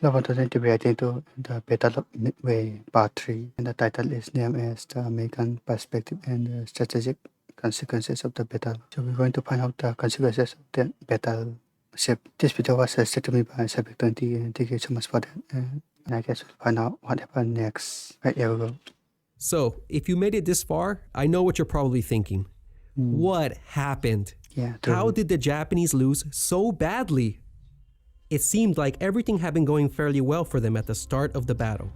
Love to integrating to the battle of Midway Part 3, and the title is named as the American Perspective and the Strategic Consequences of the Battle. So we're going to find out the consequences of the battle. So this video was suggested to me by Subject20, and thank you so much for that. And I guess we'll find out what happened next. Right, here we go. So, if you made it this far, I know what you're probably thinking. What happened? Yeah. How did the Japanese lose so badly? It seemed like everything had been going fairly well for them at the start of the battle,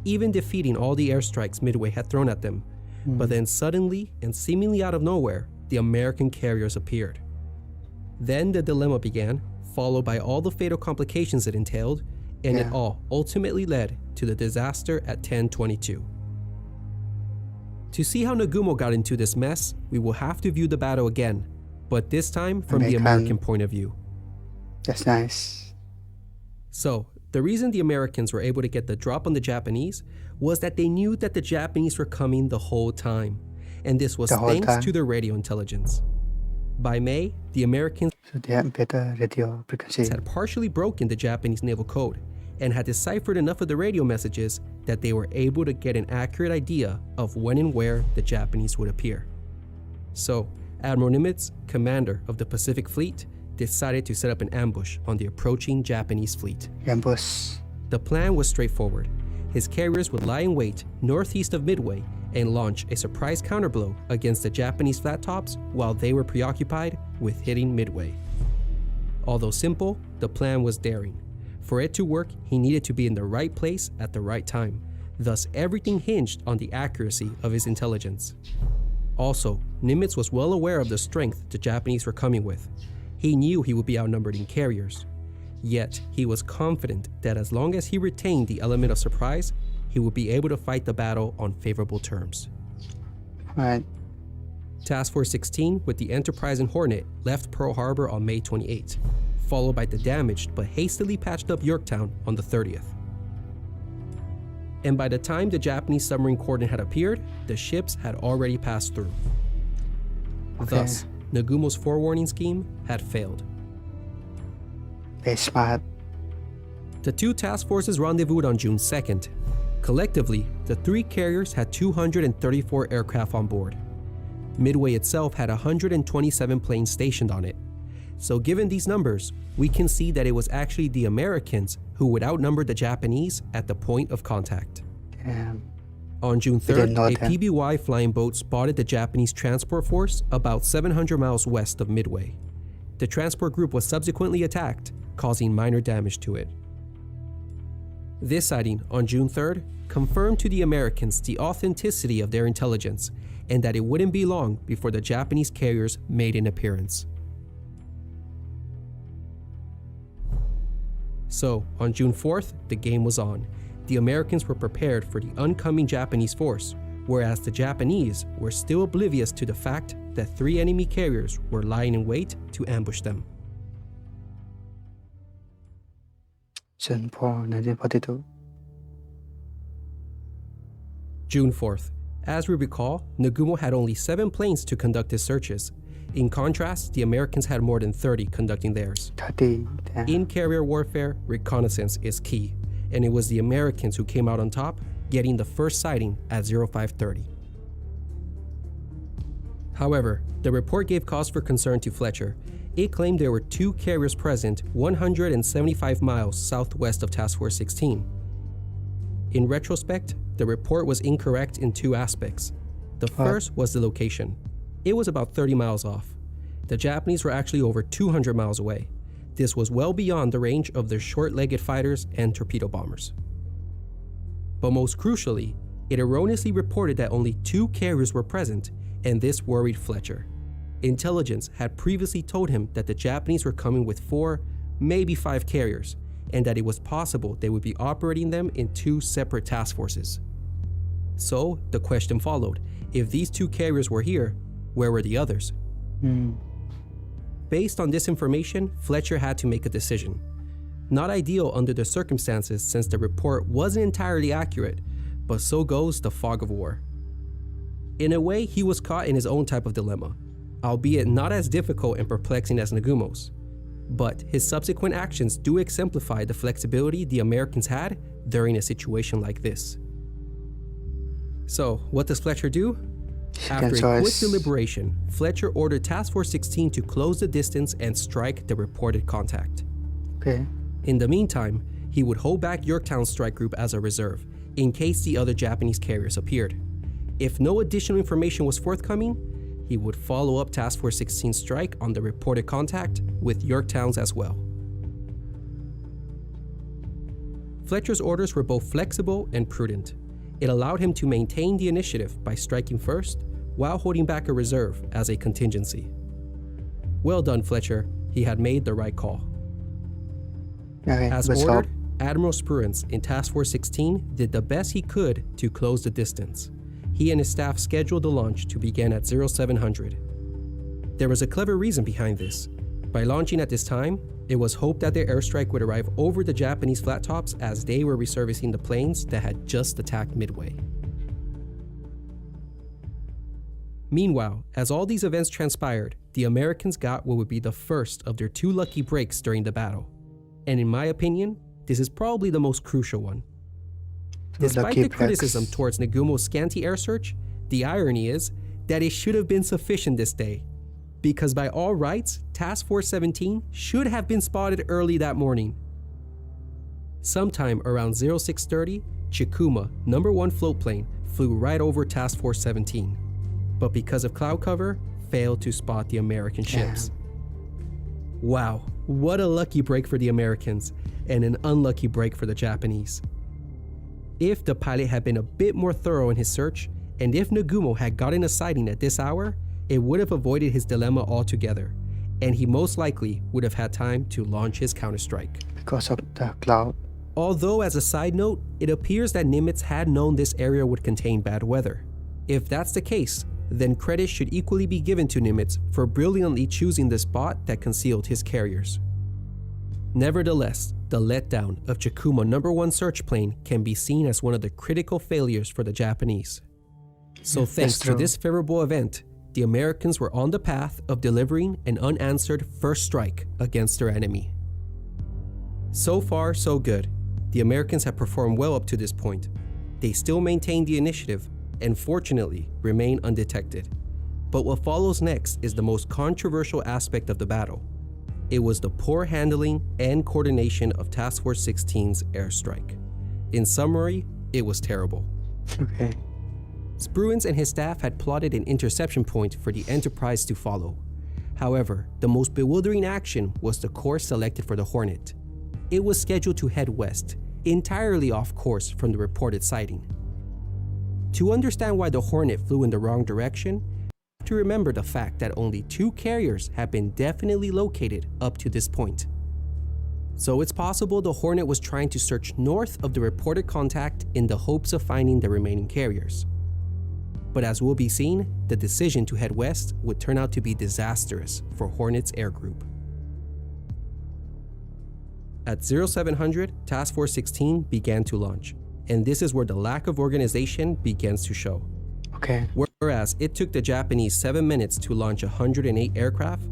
even defeating all the airstrikes Midway had thrown at them. But then suddenly, and seemingly out of nowhere, the American carriers appeared. Then the dilemma began, followed by all the fatal complications it entailed, and it all ultimately led to the disaster at 10/22. To see how Nagumo got into this mess, we will have to view the battle again, but this time from the American point of view. That's nice. So, the reason the Americans were able to get the drop on the Japanese was that they knew that the Japanese were coming the whole time, and this was thanks to their radio intelligence. By May, the Americans better radio frequency had partially broken the Japanese naval code and had deciphered enough of the radio messages that they were able to get an accurate idea of when and where the Japanese would appear. So, Admiral Nimitz, commander of the Pacific Fleet, decided to set up an ambush on the approaching Japanese fleet. Ambush. The plan was straightforward. His carriers would lie in wait northeast of Midway and launch a surprise counterblow against the Japanese flat tops while they were preoccupied with hitting Midway. Although simple, the plan was daring. For it to work, he needed to be in the right place at the right time. Thus, everything hinged on the accuracy of his intelligence. Also, Nimitz was well aware of the strength the Japanese were coming with. He knew he would be outnumbered in carriers. Yet, he was confident that as long as he retained the element of surprise, he would be able to fight the battle on favorable terms. Right. Task Force 16 with the Enterprise and Hornet left Pearl Harbor on May 28, followed by the damaged but hastily patched up Yorktown on the 30th. And by the time the Japanese submarine coordinate had appeared, the ships had already passed through. Thus, Nagumo's forewarning scheme had failed. Very smart. The two task forces rendezvoused on June 2nd. Collectively, the three carriers had 234 aircraft on board. Midway itself had 127 planes stationed on it. So given these numbers, we can see that it was actually the Americans who would outnumber the Japanese at the point of contact. Damn. On June 3rd, a PBY flying boat spotted the Japanese transport force about 700 miles west of Midway. The transport group was subsequently attacked, causing minor damage to it. This sighting on June 3rd confirmed to the Americans the authenticity of their intelligence and that it wouldn't be long before the Japanese carriers made an appearance. So, on June 4th, the game was on. The Americans were prepared for the oncoming Japanese force, whereas the Japanese were still oblivious to the fact that three enemy carriers were lying in wait to ambush them. June 4, 1942. June 4th. As we recall, Nagumo had only 7 planes to conduct his searches. In contrast, the Americans had more than 30 conducting theirs. 30, damn. In carrier warfare, reconnaissance is key, and it was the Americans who came out on top, getting the first sighting at 0530. However, the report gave cause for concern to Fletcher. It claimed there were 2 carriers present 175 miles southwest of Task Force 16. In retrospect, the report was incorrect in 2 aspects. The first was the location. It was about 30 miles off. The Japanese were actually over 200 miles away. This was well beyond the range of their short-legged fighters and torpedo bombers. But most crucially, it erroneously reported that only 2 carriers were present, and this worried Fletcher. Intelligence had previously told him that the Japanese were coming with 4, maybe 5 carriers, and that it was possible they would be operating them in 2 separate task forces. So, the question followed, if these 2 carriers were here, where were the others? Based on this information, Fletcher had to make a decision. Not ideal under the circumstances since the report wasn't entirely accurate, but so goes the fog of war. In a way, he was caught in his own type of dilemma, albeit not as difficult and perplexing as Nagumo's. but his subsequent actions do exemplify the flexibility the Americans had during a situation like this. So, what does Fletcher do? After a quick deliberation, Fletcher ordered Task Force 16 to close the distance and strike the reported contact. Okay. In the meantime, he would hold back Yorktown's strike group as a reserve, in case the other Japanese carriers appeared. If no additional information was forthcoming, he would follow up Task Force 16's strike on the reported contact with Yorktown's as well. Fletcher's orders were both flexible and prudent. It allowed him to maintain the initiative by striking first, while holding back a reserve as a contingency. Well done, Fletcher. He had made the right call. Okay, As ordered, Admiral Spruance in Task Force 16 did the best he could to close the distance. He and his staff scheduled the launch to begin at 0700. There was a clever reason behind this. By launching at this time, it was hoped that their airstrike would arrive over the Japanese flat tops as they were resurfacing the planes that had just attacked Midway. Meanwhile, as all these events transpired, the Americans got what would be the first of their 2 lucky breaks during the battle. And in my opinion, this is probably the most crucial one. Despite the criticism towards Nagumo's scanty air search, the irony is that it should have been sufficient this day, because by all rights, Task Force 17 should have been spotted early that morning. Sometime around 0630, Chikuma, number 1 float plane, flew right over Task Force 17, but because of cloud cover, failed to spot the American ships. Wow, what a lucky break for the Americans, and an unlucky break for the Japanese. If the pilot had been a bit more thorough in his search, and if Nagumo had gotten a sighting at this hour, it would have avoided his dilemma altogether, and he most likely would have had time to launch his counterstrike. Because of the cloud. Although, as a side note, it appears that Nimitz had known this area would contain bad weather. If that's the case, then credit should equally be given to Nimitz for brilliantly choosing the spot that concealed his carriers. Nevertheless, the letdown of Chikuma number 1 search plane can be seen as one of the critical failures for the Japanese. So thanks to this favorable event, the Americans were on the path of delivering an unanswered first strike against their enemy. So far, so good. The Americans have performed well up to this point. They still maintain the initiative and fortunately remain undetected. But what follows next is the most controversial aspect of the battle. It was the poor handling and coordination of Task Force 16's airstrike. In summary, it was terrible. Okay. Spruance and his staff had plotted an interception point for the Enterprise to follow. However, the most bewildering action was the course selected for the Hornet. It was scheduled to head west, entirely off course from the reported sighting. To understand why the Hornet flew in the wrong direction, you have to remember the fact that only 2 carriers have been definitely located up to this point. So it's possible the Hornet was trying to search north of the reported contact in the hopes of finding the remaining carriers. But as will be seen, the decision to head west would turn out to be disastrous for Hornet's air group. At 0700, Task Force 16 began to launch, and this is where the lack of organization begins to show. Okay. Whereas it took the Japanese 7 minutes to launch 108 aircraft,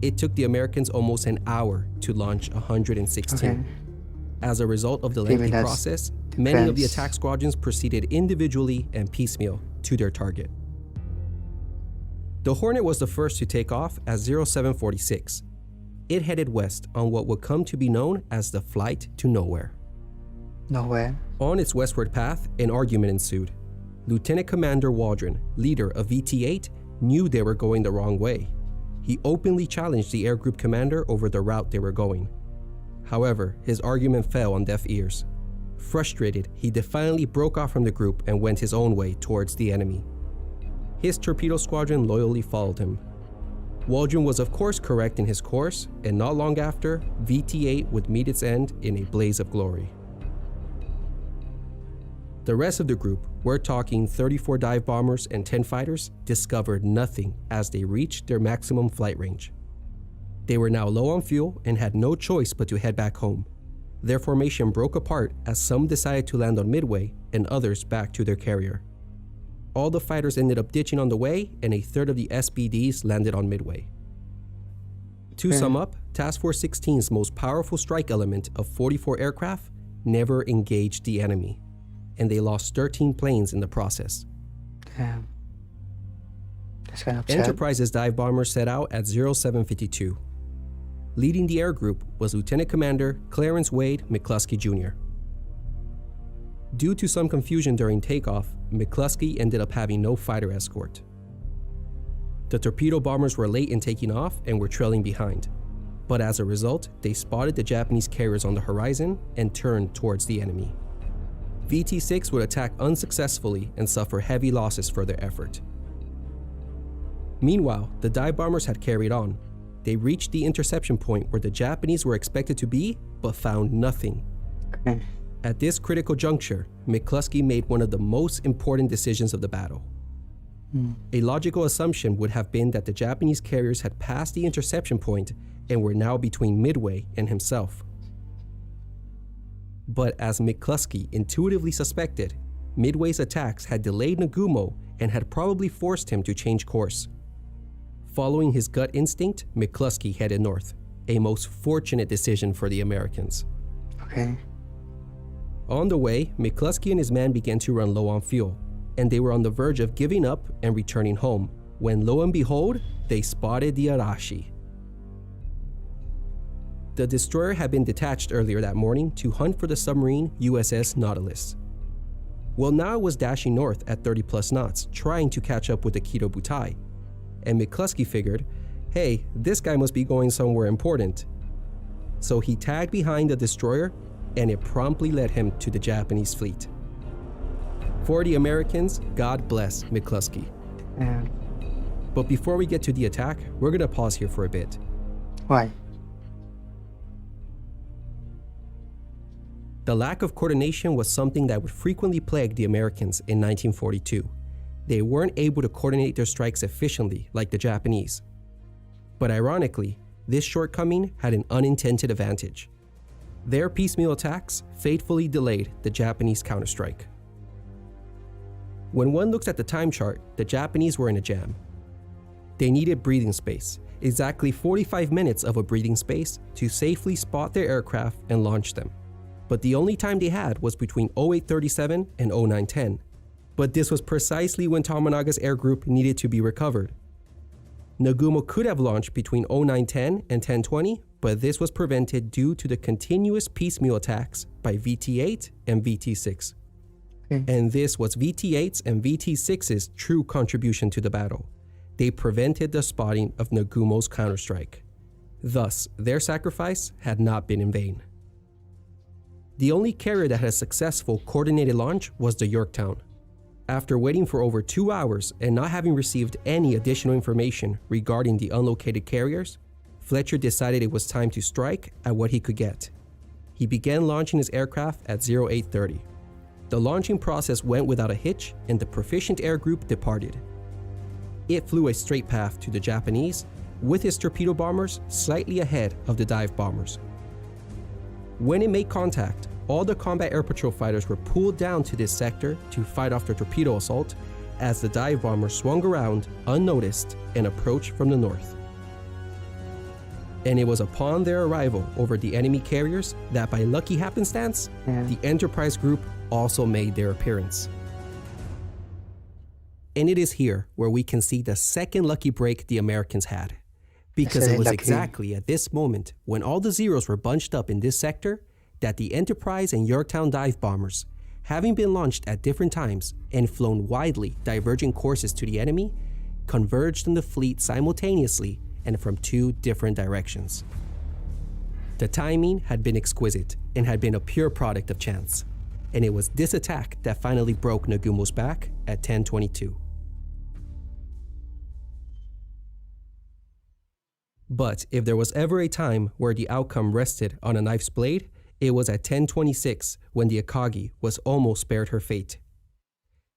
it took the Americans almost an hour to launch 116. Okay. As a result of the lengthy process, many of the attack squadrons proceeded individually and piecemeal to their target. The Hornet was the first to take off at 0746. It headed west on what would come to be known as the Flight to Nowhere. Nowhere? On its westward path, an argument ensued. Lieutenant Commander Waldron, leader of VT-8, knew they were going the wrong way. He openly challenged the air group commander over the route they were going. However, his argument fell on deaf ears. Frustrated, he defiantly broke off from the group and went his own way towards the enemy. His torpedo squadron loyally followed him. Waldron was of course correct in his course, and not long after, VT-8 would meet its end in a blaze of glory. The rest of the group, we're talking 34 dive bombers and 10 fighters, discovered nothing as they reached their maximum flight range. They were now low on fuel and had no choice but to head back home. Their formation broke apart as some decided to land on Midway and others back to their carrier. All the fighters ended up ditching on the way, and a third of the SBDs landed on Midway. To sum up, Task Force 16's most powerful strike element of 44 aircraft never engaged the enemy, and they lost 13 planes in the process. Damn. That's kind of sad. Enterprise's dive bombers set out at 0752. Leading the air group was Lieutenant Commander Clarence Wade McCluskey Jr. Due to some confusion during takeoff, McCluskey ended up having no fighter escort. The torpedo bombers were late in taking off and were trailing behind, but as a result, they spotted the Japanese carriers on the horizon and turned towards the enemy. VT-6 would attack unsuccessfully and suffer heavy losses for their effort. Meanwhile, the dive bombers had carried on. They reached the interception point where the Japanese were expected to be, but found nothing. At this critical juncture, McCluskey made one of the most important decisions of the battle. A logical assumption would have been that the Japanese carriers had passed the interception point and were now between Midway and himself. But as McCluskey intuitively suspected, Midway's attacks had delayed Nagumo and had probably forced him to change course. Following his gut instinct, McCluskey headed north, a most fortunate decision for the Americans. Okay. On the way, McCluskey and his men began to run low on fuel, and they were on the verge of giving up and returning home, when lo and behold, they spotted the Arashi. The destroyer had been detached earlier that morning to hunt for the submarine USS Nautilus. Well, now it was dashing north at 30 plus knots, trying to catch up with the Kido Butai, and McCluskey figured, hey, this guy must be going somewhere important. So he tagged behind the destroyer, and it promptly led him to the Japanese fleet. For the Americans, God bless McCluskey. Yeah. But before we get to the attack, we're gonna pause here for a bit. Why? The lack of coordination was something that would frequently plague the Americans in 1942. They weren't able to coordinate their strikes efficiently like the Japanese. But ironically, this shortcoming had an unintended advantage. Their piecemeal attacks fatefully delayed the Japanese counterstrike. When one looks at the time chart, the Japanese were in a jam. They needed breathing space, exactly 45 minutes of a breathing space to safely spot their aircraft and launch them. But the only time they had was between 0837 and 0910. But this was precisely when Tomonaga's air group needed to be recovered. Nagumo could have launched between 0910 and 1020, but this was prevented due to the continuous piecemeal attacks by VT-8 and VT-6. And this was VT-8's and VT-6's true contribution to the battle. They prevented the spotting of Nagumo's counterstrike. Thus, their sacrifice had not been in vain. The only carrier that had a successful coordinated launch was the Yorktown. After waiting for over 2 hours and not having received any additional information regarding the unlocated carriers, Fletcher decided it was time to strike at what he could get. He began launching his aircraft at 0830. The launching process went without a hitch and the proficient air group departed. It flew a straight path to the Japanese, with its torpedo bombers slightly ahead of the dive bombers. When it made contact, all the combat air patrol fighters were pulled down to this sector to fight off the torpedo assault as the dive bomber swung around unnoticed and approached from the north. And it was upon their arrival over the enemy carriers that by lucky happenstance, the Enterprise group also made their appearance. And it is here where we can see the second lucky break the Americans had. Because it was exactly at this moment when all the Zeros were bunched up in this sector that the Enterprise and Yorktown dive bombers, having been launched at different times and flown widely divergent courses to the enemy, converged in the fleet simultaneously and from two different directions. The timing had been exquisite and had been a pure product of chance, and it was this attack that finally broke Nagumo's back at 10:22. But if there was ever a time where the outcome rested on a knife's blade, it was at 10:26 when the Akagi was almost spared her fate.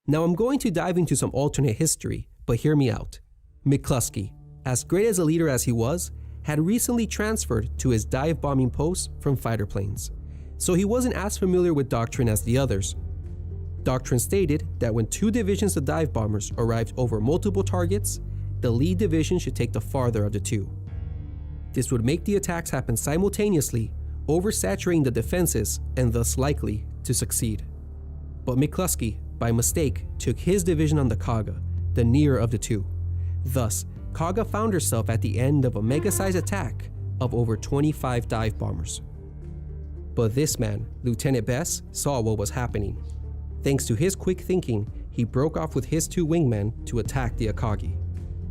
Now I'm going to dive into some alternate history, but hear me out. McCluskey, as great as a leader as he was, had recently transferred to his dive bombing post from fighter planes, so he wasn't as familiar with doctrine as the others. Doctrine stated that when two divisions of dive bombers arrived over multiple targets, the lead division should take the farther of the two. This would make the attacks happen simultaneously, oversaturating the defenses and thus likely to succeed. But McCluskey, by mistake, took his division on the Kaga, the nearer of the two. Thus, Kaga found herself at the end of a mega-sized attack of over 25 dive bombers. But this man, Lieutenant Bess, saw what was happening. Thanks to his quick thinking, he broke off with his two wingmen to attack the Akagi.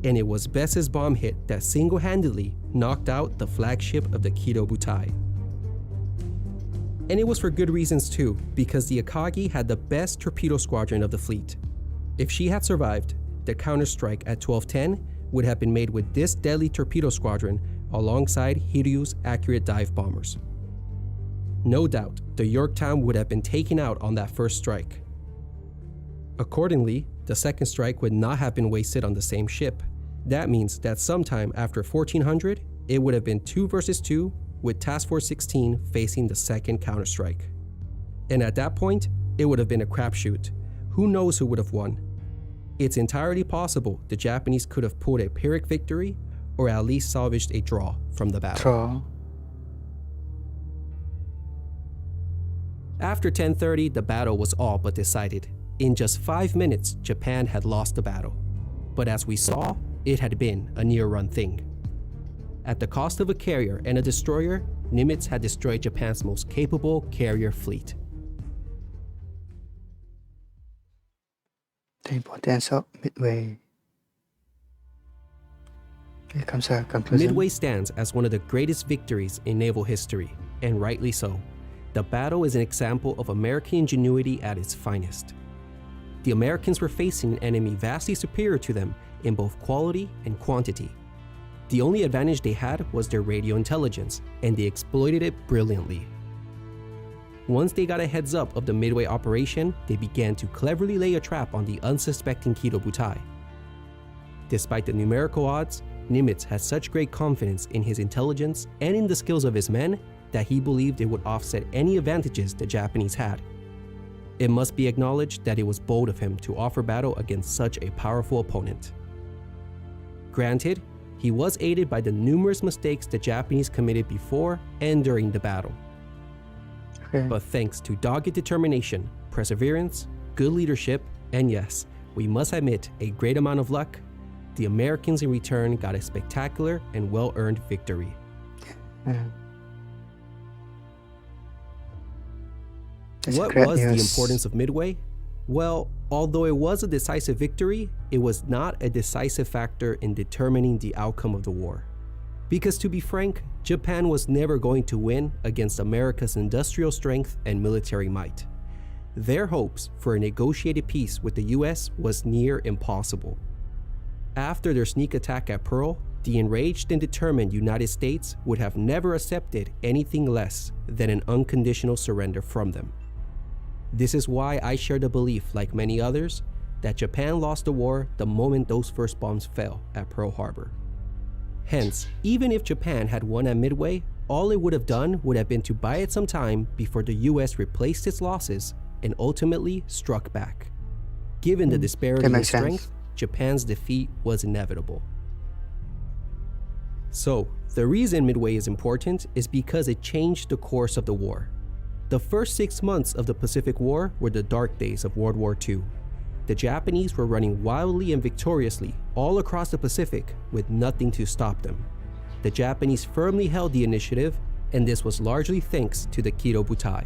And it was Bess's bomb hit that single-handedly knocked out the flagship of the Kido Butai. And it was for good reasons too, because the Akagi had the best torpedo squadron of the fleet. If she had survived, the counterstrike at 1210 would have been made with this deadly torpedo squadron alongside Hiryu's accurate dive bombers. No doubt, the Yorktown would have been taken out on that first strike. Accordingly, the second strike would not have been wasted on the same ship. That means that sometime after 1400, it would have been 2 versus 2, with Task Force 16 facing the second counterstrike. And at that point, it would have been a crapshoot. Who knows who would have won? It's entirely possible the Japanese could have pulled a Pyrrhic victory, or at least salvaged a draw from the battle. Draw. After 10:30, the battle was all but decided. In just 5 minutes, Japan had lost the battle. But as we saw, it had been a near-run thing. At the cost of a carrier and a destroyer, Nimitz had destroyed Japan's most capable carrier fleet. The importance of Midway. Here comes a conclusion. Midway stands as one of the greatest victories in naval history, and rightly so. The battle is an example of American ingenuity at its finest. The Americans were facing an enemy vastly superior to them in both quality and quantity. The only advantage they had was their radio intelligence, and they exploited it brilliantly. Once they got a heads up of the Midway operation, they began to cleverly lay a trap on the unsuspecting Kido Butai. Despite the numerical odds, Nimitz had such great confidence in his intelligence and in the skills of his men that he believed it would offset any advantages the Japanese had. It must be acknowledged that it was bold of him to offer battle against such a powerful opponent. Granted, he was aided by the numerous mistakes the Japanese committed before and during the battle. Okay. But thanks to dogged determination, perseverance, good leadership, and yes, we must admit a great amount of luck, the Americans in return got a spectacular and well-earned victory. What was the importance of Midway? Well, although it was a decisive victory, it was not a decisive factor in determining the outcome of the war. Because to be frank, Japan was never going to win against America's industrial strength and military might. Their hopes for a negotiated peace with the US was near impossible. After their sneak attack at Pearl, the enraged and determined United States would have never accepted anything less than an unconditional surrender from them. This is why I share the belief, like many others, that Japan lost the war the moment those first bombs fell at Pearl Harbor. Hence, even if Japan had won at Midway, all it would have done would have been to buy it some time before the US replaced its losses and ultimately struck back. Given the disparity in strength, Japan's defeat was inevitable. So, the reason Midway is important is because it changed the course of the war. The first 6 months of the Pacific War were the dark days of World War II. The Japanese were running wildly and victoriously all across the Pacific with nothing to stop them. The Japanese firmly held the initiative, and this was largely thanks to the Kido Butai.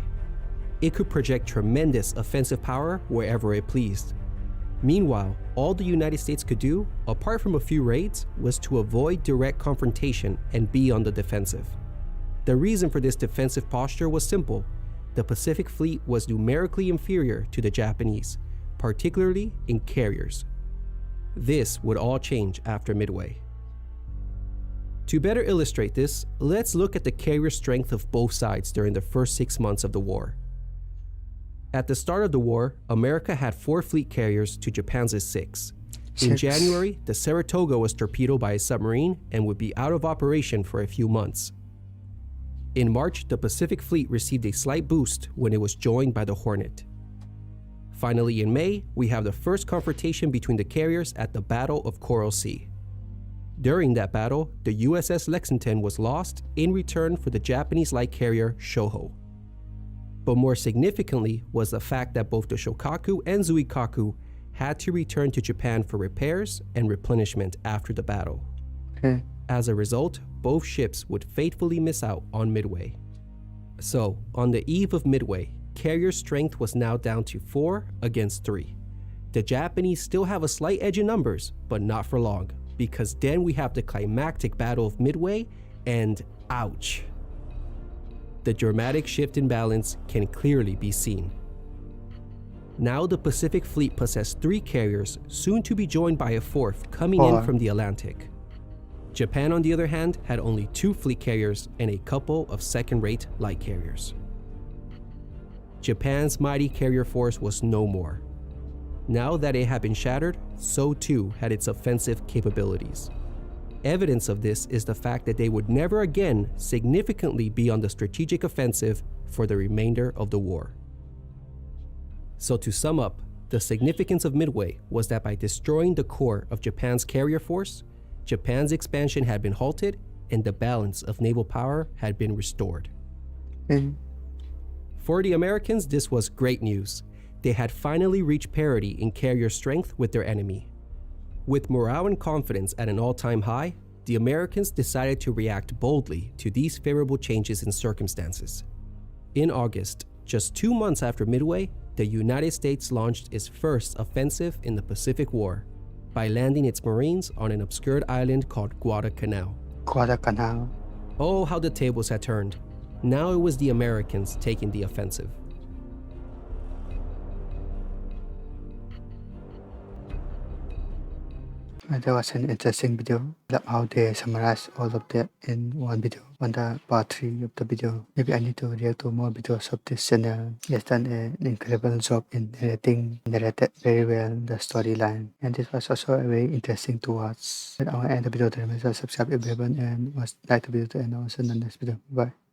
It could project tremendous offensive power wherever it pleased. Meanwhile, all the United States could do, apart from a few raids, was to avoid direct confrontation and be on the defensive. The reason for this defensive posture was simple. The Pacific Fleet was numerically inferior to the Japanese, particularly in carriers. This would all change after Midway. To better illustrate this, let's look at the carrier strength of both sides during the first 6 months of the war. At the start of the war, America had 4 fleet carriers to Japan's 6. In January, the Saratoga was torpedoed by a submarine and would be out of operation for a few months. In March, the Pacific Fleet received a slight boost when it was joined by the Hornet. Finally, in May, we have the first confrontation between the carriers at the Battle of Coral Sea. During that battle, the USS Lexington was lost in return for the Japanese light carrier Shoho. But more significantly was the fact that both the Shokaku and Zuikaku had to return to Japan for repairs and replenishment after the battle. As a result, both ships would fatefully miss out on Midway. So, on the eve of Midway, carrier strength was now down to 4 against 3. The Japanese still have a slight edge in numbers, but not for long, because then we have the climactic Battle of Midway, and ouch. The dramatic shift in balance can clearly be seen. Now the Pacific Fleet possessed 3 carriers, soon to be joined by a 4th coming in from the Atlantic. Japan, on the other hand, had only 2 fleet carriers and a couple of second-rate light carriers. Japan's mighty carrier force was no more. Now that it had been shattered, so too had its offensive capabilities. Evidence of this is the fact that they would never again significantly be on the strategic offensive for the remainder of the war. So to sum up, the significance of Midway was that by destroying the core of Japan's carrier force, Japan's expansion had been halted and the balance of naval power had been restored. For the Americans, this was great news. They had finally reached parity in carrier strength with their enemy. With morale and confidence at an all-time high, the Americans decided to react boldly to these favorable changes in circumstances. In August, just 2 months after Midway, the United States launched its first offensive in the Pacific War by landing its Marines on an obscured island called Guadalcanal. Guadalcanal. Oh, how the tables had turned. Now it was the Americans taking the offensive. That was an interesting video. I love how they summarize all of that in one video. On the part 3 of the video, maybe I need to react to more videos of this channel. He has done an incredible job in narrated very well the storyline, and this was also very interesting to watch. And I will end the video there. Subscribe if you haven't, and like the video to end also in the next video. Bye.